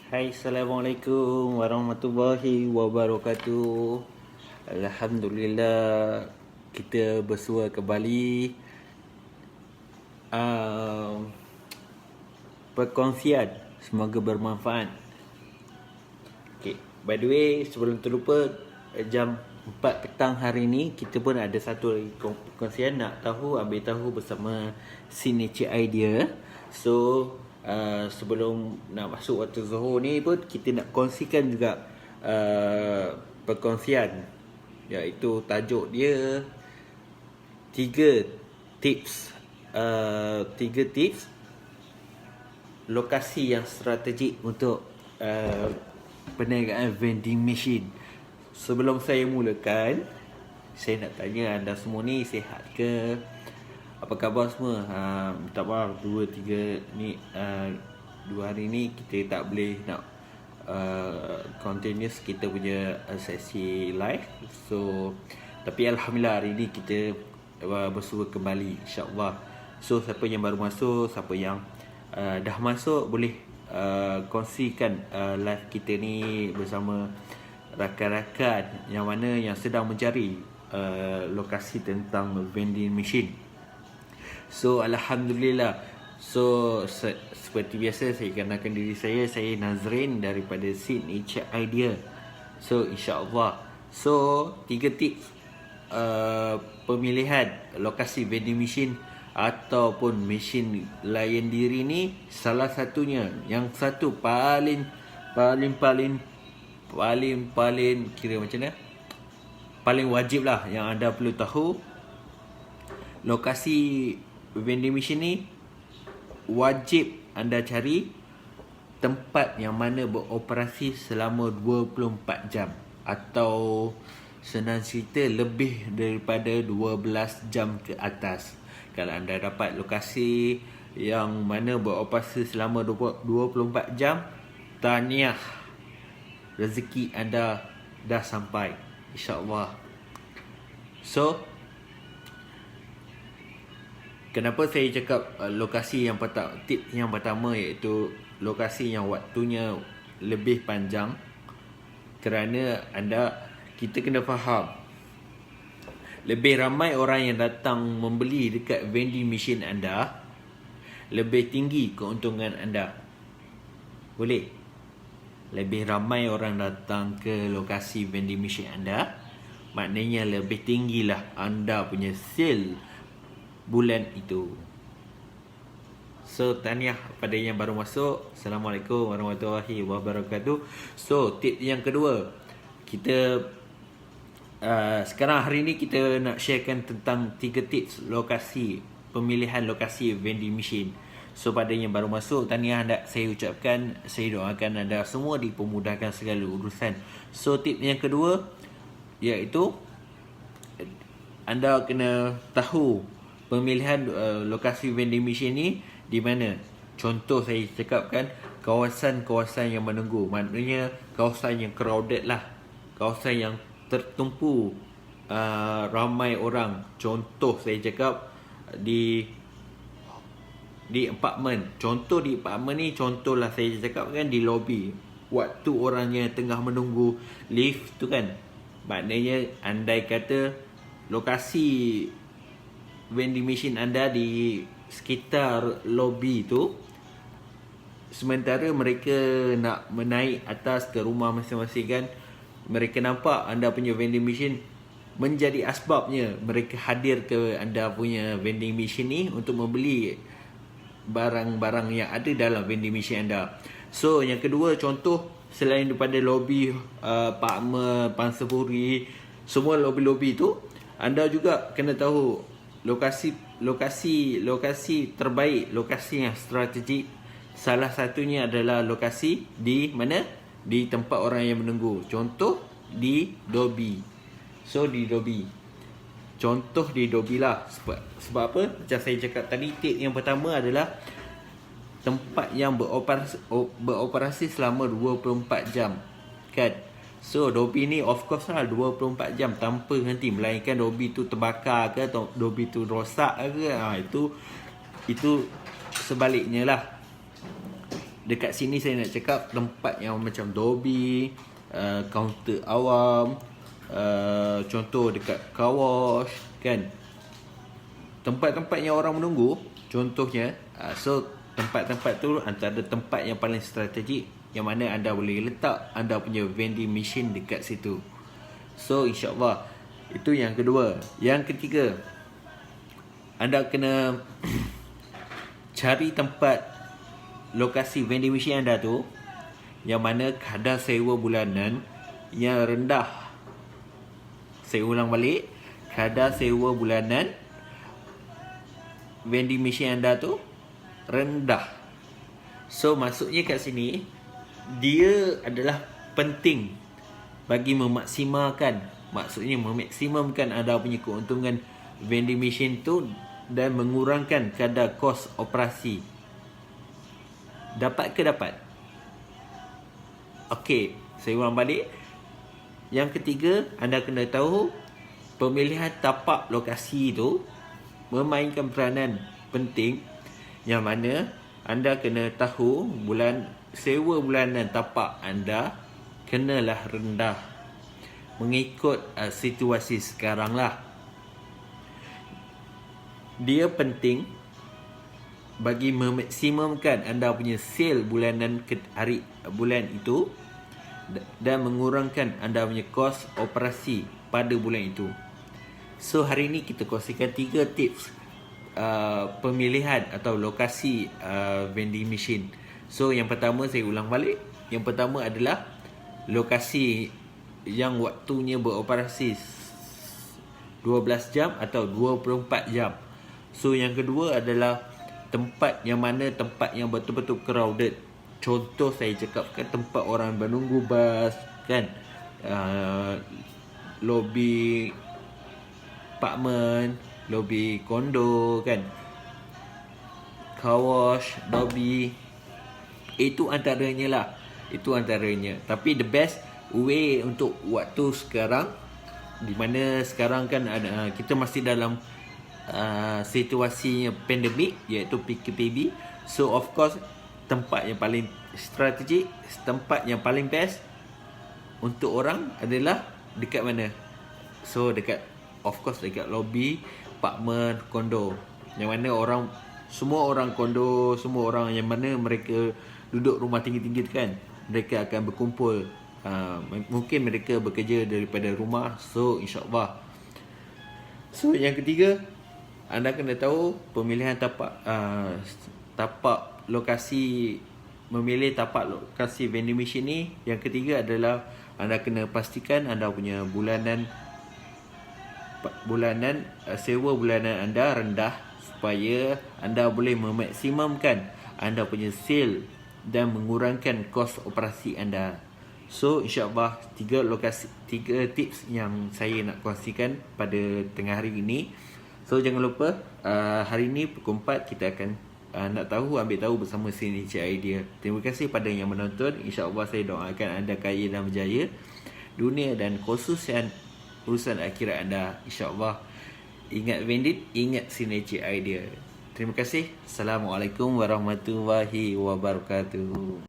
Hai, Assalamualaikum warahmatullahi wabarakatuh. Alhamdulillah, kita bersua kembali. Perkongsian semoga bermanfaat. Okay, by the way, sebelum terlupa, jam 4 petang hari ni kita pun ada satu lagi perkongsian nak ambil tahu bersama Signature Idea. So sebelum nak masuk waktu Zuhur ni pun kita nak kongsikan juga perkongsian, iaitu tajuk dia 3 tips lokasi yang strategik untuk perniagaan vending machine. Sebelum saya mulakan, saya nak tanya anda semua ni sihat ke? Apa khabar semua? Minta maaf 2 hari ni kita tak boleh nak continuous kita punya sesi live. So tapi alhamdulillah hari ni kita bersua kembali, insya-Allah. So siapa yang baru masuk, siapa yang dah masuk, boleh kongsikan live kita ni bersama rakan-rakan yang mana yang sedang mencari lokasi tentang vending machine. So alhamdulillah. So seperti biasa, saya kenalkan diri saya Nazrin daripada Signature Idea. So insya-Allah. So 3 tips pemilihan lokasi vending machine ataupun mesin layan diri ni, salah satunya, yang satu paling kira macam mana, paling wajib lah yang anda perlu tahu. Lokasi vending machine ni wajib anda cari tempat yang mana beroperasi selama 24 jam atau senang cerita lebih daripada 12 jam ke atas. Kalau anda dapat lokasi yang mana beroperasi selama 24 jam, tahniah, rezeki anda dah sampai, insya-Allah. So kenapa saya cakap lokasi yang pertama, tip yang pertama, iaitu lokasi yang waktunya lebih panjang? Kerana kita kena faham, lebih ramai orang yang datang membeli dekat vending machine anda, lebih tinggi keuntungan anda. Boleh? Lebih ramai orang datang ke lokasi vending machine anda, maknanya lebih tinggilah anda punya sale bulan itu. So tahniah pada yang baru masuk. Assalamualaikum warahmatullahi wabarakatuh. So tip yang kedua, kita sekarang hari ni kita nak sharekan tentang 3 tips pemilihan lokasi vending machine. So pada yang baru masuk, tahniah anda, saya ucapkan, saya doakan anda semua dipermudahkan segala urusan. So tip yang kedua, iaitu anda kena tahu pemilihan lokasi vending machine ni di mana. Contoh saya cakapkan, kawasan-kawasan yang menunggu, maknanya kawasan yang crowded lah, kawasan yang tertumpu ramai orang. Contoh saya cakap di apartmen. Contoh di apartmen ni, contohlah saya cakap kan, di lobi, waktu orangnya tengah menunggu lift tu kan, maknanya andai kata lokasi vending machine anda di sekitar lobi tu, sementara mereka nak menaik atas ke rumah masing-masing kan, mereka nampak anda punya vending machine, menjadi asbabnya mereka hadir ke anda punya vending machine ni untuk membeli barang-barang yang ada dalam vending machine anda. So yang kedua, contoh, selain daripada lobi apartmen, pansapuri, semua lobi-lobi tu, anda juga kena tahu lokasi terbaik, lokasi yang strategik. Salah satunya adalah lokasi di mana? Di tempat orang yang menunggu. Contoh di lobi. So di lobi, contoh di lobi lah. Sebab apa? Macam saya cakap tadi, tip yang pertama adalah tempat yang beroperasi selama 24 jam kan. So lobi ni of course lah 24 jam tanpa henti, melainkan lobi tu terbakar ke atau lobi tu rosak ke, itu sebaliknya lah. dekat sini saya nak cakap tempat yang macam lobby, kaunter awam, contoh dekat car wash kan, tempat-tempat yang orang menunggu contohnya. So tempat-tempat tu antara tempat yang paling strategik yang mana anda boleh letak anda punya vending machine dekat situ. So insyaAllah itu yang kedua. Yang ketiga, anda kena cari tempat lokasi vending machine anda tu yang mana kadar sewa bulanan yang rendah. Saya ulang balik, kadar sewa bulanan vending machine anda tu rendah. So maksudnya kat sini, dia adalah penting bagi memaksimumkan anda punya keuntungan vending machine tu dan mengurangkan kadar kos operasi. Dapat ke dapat? Okey, saya ulang balik. Yang ketiga, anda kena tahu pemilihan tapak lokasi itu memainkan peranan penting, yang mana anda kena tahu sewa bulanan tapak anda kenalah rendah mengikut situasi sekarang lah. Dia penting bagi memaksimumkan anda punya sale bulanan bulan itu dan mengurangkan anda punya kos operasi pada bulan itu. So hari ni kita kongsikan 3 tips pemilihan atau lokasi vending machine. So yang pertama, saya ulang balik, yang pertama adalah lokasi yang waktunya beroperasi 12 jam atau 24 jam. So yang kedua adalah tempat yang betul-betul crowded. Contoh saya cakapkan tempat orang menunggu bas kan, lobi apartmen, lobi kondo kan, car wash, lobi. Itu antaranya. Tapi the best way untuk waktu sekarang, di mana sekarang kan kita masih dalam situasi pandemik, iaitu PKPB. So of course tempat yang paling strategik, tempat yang paling best untuk orang adalah dekat mana? So dekat lobi apartmen, kondo, yang mana semua orang kondo, semua orang yang mana mereka duduk rumah tinggi-tinggi kan, mereka akan berkumpul. Mungkin mereka bekerja daripada rumah. So insyaAllah. So yang ketiga, anda kena tahu pemilihan memilih tapak lokasi vending machine ni. Yang ketiga adalah anda kena pastikan anda punya bulanan sewa bulanan anda rendah, supaya anda boleh memaksimumkan anda punya sale dan mengurangkan kos operasi anda. So insyaAllah 3 tips yang saya nak kongsikan pada tengah hari ini. So jangan lupa hari ini pukul 4 kita akan nak ambil tahu bersama Signature Idea. Terima kasih pada yang menonton. InsyaAllah saya doakan anda kaya dan berjaya dunia dan khususan urusan akhirat anda. InsyaAllah. Ingat vendit, ingat Signature Idea. Terima kasih. Assalamualaikum warahmatullahi wabarakatuh.